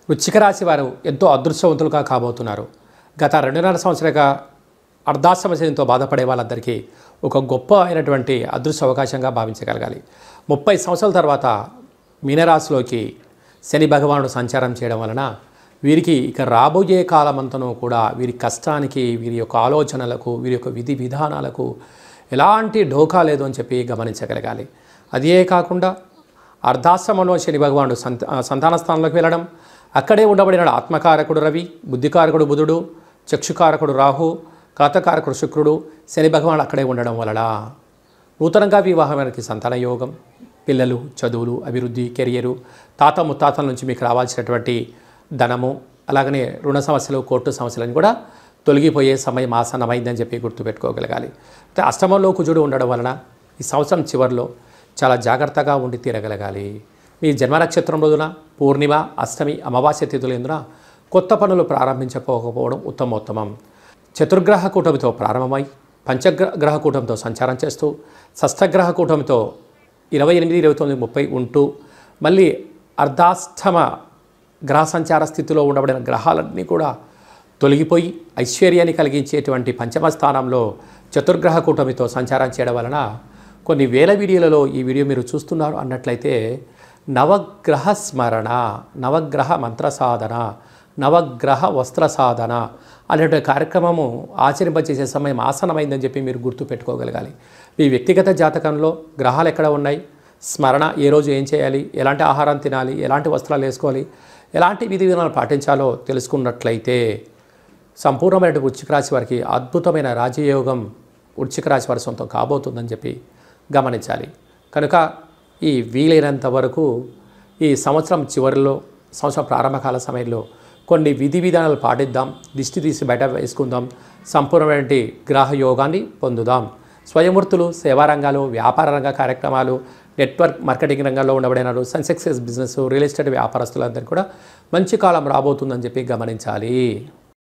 వృశ్చిక రాశి వారు ఎంతో అదృష్టవంతులుగా కాబోతున్నారు. గత 2.5 సంవత్సరాలుగా అర్ధాశ్రమ శనితో బాధపడే వాళ్ళందరికీ ఒక గొప్ప అయినటువంటి అదృష్ట అవకాశంగా భావించగలగాలి. 30 సంవత్సరాల తర్వాత మీనరాశిలోకి శని భగవానుడు సంచారం చేయడం వలన వీరికి ఇక రాబోయే కాలమంతను కూడా వీరి కష్టానికి, వీరి యొక్క ఆలోచనలకు, వీరి యొక్క విధి విధానాలకు ఎలాంటి ఢోకా లేదు అని చెప్పి గమనించగలగాలి. అదే కాకుండా అర్ధాశ్రమంలో శని భగవానుడు సంతాన స్థానంలోకి వెళ్ళడం, అక్కడే ఉండబడిన ఆత్మకారకుడు రవి, బుద్ధికారకుడు బుధుడు, చక్షుకారకుడు రాహు, కాతకారకుడు శుక్రుడు, శని భగవానుడు అక్కడే ఉండడం వలన నూతనంగా వివాహానికి సంతాన యోగం, పిల్లలు, చదువులు, అభివృద్ధి, కెరియరు, తాత ముత్తాతల నుంచి మీకు రావాల్సినటువంటి ధనము, అలాగనే రుణ సమస్యలు, కోర్టు సమస్యలను కూడా తొలగిపోయే సమయం ఆసన్నమైందని చెప్పి గుర్తుపెట్టుకోగలగాలి. అయితే అష్టమంలో కుజుడు ఉండడం వలన ఈ సంవత్సరం చివరిలో చాలా జాగ్రత్తగా ఉండి తీరగలగాలి. మీ జన్మ నక్షత్రం రోజున పూర్ణిమ, అష్టమి, అమావాస్య తిథులు ఎందున కొత్త పనులు ప్రారంభించకపోవడం ఉత్తమోత్తమం. చతుర్గ్రహ కూటమితో ప్రారంభమై పంచగ్రహ కూటమితో సంచారం చేస్తూ షష్ఠగ్రహ కూటమితో 28, 29, 30 ఉంటూ మళ్ళీ అర్ధాష్టమ గ్రహ సంచార స్థితిలో ఉండబడిన గ్రహాలన్నీ కూడా తొలగిపోయి ఐశ్వర్యాన్ని కలిగించేటువంటి పంచమ స్థానంలో చతుర్గ్రహ కూటమితో సంచారం చేయడం వలన కొన్ని వేల వీడియోలలో ఈ వీడియో మీరు చూస్తున్నారు అన్నట్లయితే నవగ్రహ స్మరణ, నవగ్రహ మంత్ర సాధన, నవగ్రహ వస్త్ర సాధన అనేటువంటి కార్యక్రమము ఆచరింపచేసే సమయం ఆసనమైందని చెప్పి మీరు గుర్తుపెట్టుకోగలగాలి. మీ వ్యక్తిగత జాతకంలో గ్రహాలు ఎక్కడ ఉన్నాయి, స్మరణ ఏ రోజు ఏం చేయాలి, ఎలాంటి ఆహారం తినాలి, ఎలాంటి వస్త్రాలు వేసుకోవాలి, ఎలాంటి విధి విధానాలు పాటించాలో తెలుసుకున్నట్లయితే సంపూర్ణమైన వృశ్చిక రాశి వారికి అద్భుతమైన రాజయోగం వృశ్చిక రాశి వారి సొంతం కాబోతుందని చెప్పి గమనించాలి. కనుక ఈ వీలైనంత వరకు ఈ సంవత్సరం చివరిలో, సంవత్సరం ప్రారంభకాల సమయంలో కొన్ని విధి విధానాలు పాటిద్దాం, దిష్టి తీసి బయట వేసుకుందాం, సంపూర్ణమైన గ్రహ యోగాన్ని పొందుదాం. స్వయంవృత్తులు, సేవా రంగాలు, వ్యాపార రంగ కార్యక్రమాలు, నెట్వర్క్ మార్కెటింగ్ రంగంలో ఉండబడినారు, సక్సెస్ బిజినెస్, రియల్ ఎస్టేట్ వ్యాపారస్తులందరికీ కూడా మంచి కాలం రాబోతుందని చెప్పి గమనించాలి.